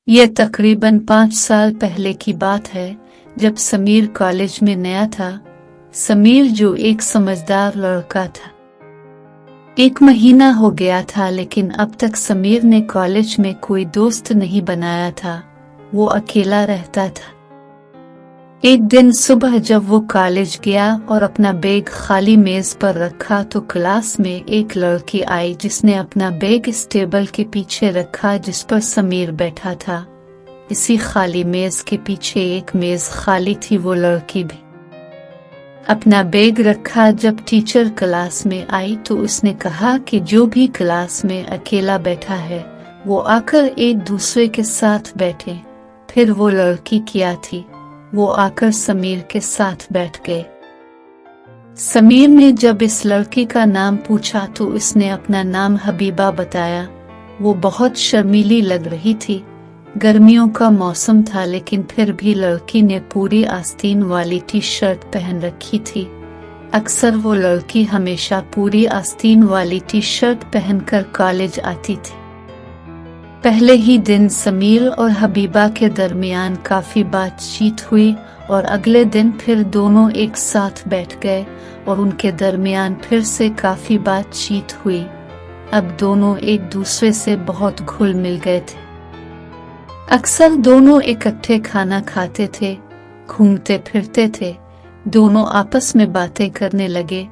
ये तकरीबन 5 साल पहले की बात है, जब समीर कॉलेज में नया था। समीर जो एक समझदार लड़का था। 1 महीना हो गया था, लेकिन अब तक समीर ने कॉलेज में कोई दोस्त नहीं बनाया था। वो अकेला रहता था। एक दिन सुबह जब वो कॉलेज गया और अपना बैग खाली मेज पर रखा, तो क्लास में एक लड़की आई जिसने अपना बैग इस टेबल के पीछे रखा जिस पर समीर बैठा था। इसी खाली मेज के पीछे एक मेज खाली थी। वो लड़की भी अपना बैग रखा। जब टीचर क्लास में आई तो उसने कहा कि जो भी क्लास में अकेला बैठा है वो आकर एक दूसरे के साथ बैठे। फिर वो लड़की क्या थी, वो आकर समीर के साथ बैठ गए। समीर ने जब इस लड़की का नाम पूछा तो उसने अपना नाम हबीबा बताया। वो बहुत शर्मीली लग रही थी। गर्मियों का मौसम था, लेकिन फिर भी लड़की ने पूरी आस्तीन वाली टी शर्ट पहन रखी थी। अक्सर वो लड़की हमेशा पूरी आस्तीन वाली टी शर्ट पहनकर कॉलेज आती थी। पहले ही दिन समीर और हबीबा के दरमियान काफी बातचीत हुई और अगले दिन फिर दोनों एक साथ बैठ गए और उनके दरमियान फिर से काफी बातचीत हुई। अब दोनों एक दूसरे से बहुत घुल मिल गए थे। अक्सर दोनों इकट्ठे खाना खाते थे, घूमते फिरते थे, दोनों आपस में बातें करने लगे।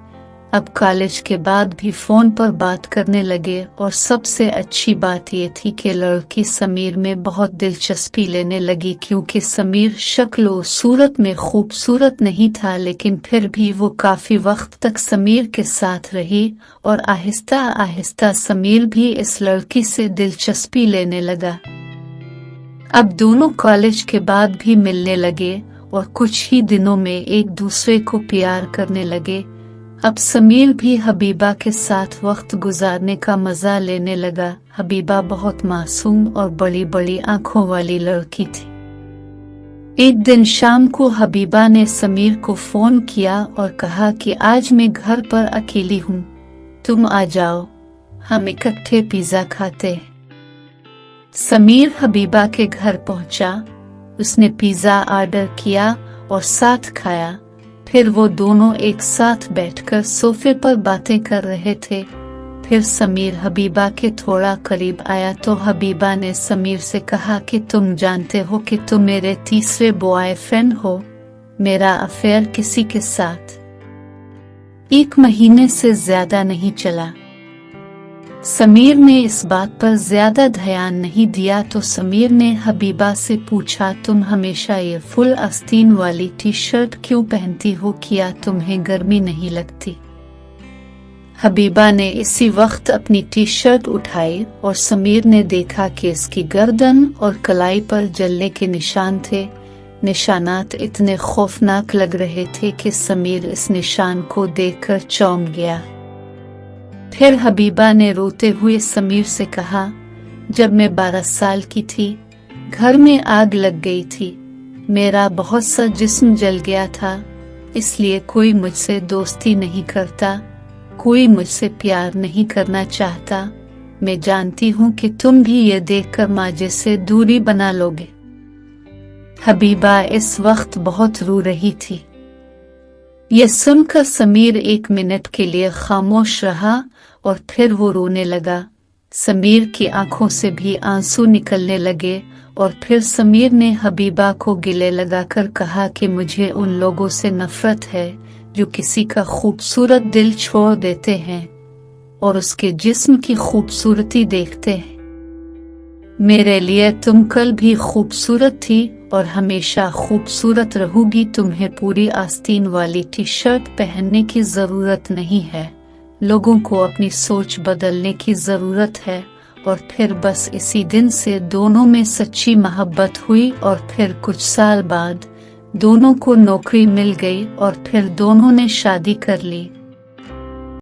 अब कॉलेज के बाद भी फोन पर बात करने लगे और सबसे अच्छी बात ये थी कि लड़की समीर में बहुत दिलचस्पी लेने लगी, क्योंकि समीर शक्ल सूरत में खूबसूरत नहीं था, लेकिन फिर भी वो काफी वक्त तक समीर के साथ रही और आहिस्ता आहिस्ता समीर भी इस लड़की से दिलचस्पी लेने लगा। अब दोनों कॉलेज के बाद भी मिलने लगे और कुछ ही दिनों में एक दूसरे को प्यार करने लगे। अब समीर भी हबीबा के साथ वक्त गुजारने का मजा लेने लगा। हबीबा बहुत मासूम और बड़ी बड़ी आंखों वाली लड़की थी। एक दिन शाम को हबीबा ने समीर को फोन किया और कहा कि आज मैं घर पर अकेली हूँ, तुम आ जाओ, हम इकट्ठे पिज्जा खाते हैं। समीर हबीबा के घर पहुंचा। उसने पिज्जा ऑर्डर किया और साथ खाया। फिर वो दोनों एक साथ बैठकर सोफे पर बातें कर रहे थे। फिर समीर हबीबा के थोड़ा करीब आया तो हबीबा ने समीर से कहा कि तुम जानते हो कि तुम मेरे तीसरे बॉयफ्रेंड हो। मेरा अफेयर किसी के साथ 1 महीने से ज्यादा नहीं चला। समीर ने इस बात पर ज्यादा ध्यान नहीं दिया तो समीर ने हबीबा से पूछा, तुम हमेशा ये फुल आस्तीन वाली टी शर्ट क्यों पहनती हो, क्या तुम्हें गर्मी नहीं लगती? हबीबा ने इसी वक्त अपनी टी शर्ट उठाई और समीर ने देखा कि इसकी गर्दन और कलाई पर जलने के निशान थे। निशानात इतने खौफनाक लग रहे थे कि समीर इस निशान को देखकर चौंक गया। फिर हबीबा ने रोते हुए समीर से कहा, जब मैं 12 साल की थी, घर में आग लग गई थी। मेरा बहुत सा जिस्म जल गया था, इसलिए कोई मुझसे दोस्ती नहीं करता, कोई मुझसे प्यार नहीं करना चाहता। मैं जानती हूँ कि तुम भी ये देखकर माजे से दूरी बना लोगे। हबीबा इस वक्त बहुत रो रही थी। यह सुनकर समीर 1 मिनट के लिए खामोश रहा और फिर वो रोने लगा। समीर की आंखों से भी आंसू निकलने लगे और फिर समीर ने हबीबा को गले लगाकर कहा कि मुझे उन लोगों से नफरत है जो किसी का खूबसूरत दिल छोड़ देते हैं और उसके जिस्म की खूबसूरती देखते हैं। मेरे लिए तुम कल भी खूबसूरत थी और हमेशा खूबसूरत रहोगी। तुम्हें पूरी आस्तीन वाली टी शर्ट पहनने की जरूरत नहीं है। लोगों को अपनी सोच बदलने की जरूरत है। और फिर बस इसी दिन से दोनों में सच्ची मोहब्बत हुई और फिर कुछ साल बाद दोनों को नौकरी मिल गई और फिर दोनों ने शादी कर ली।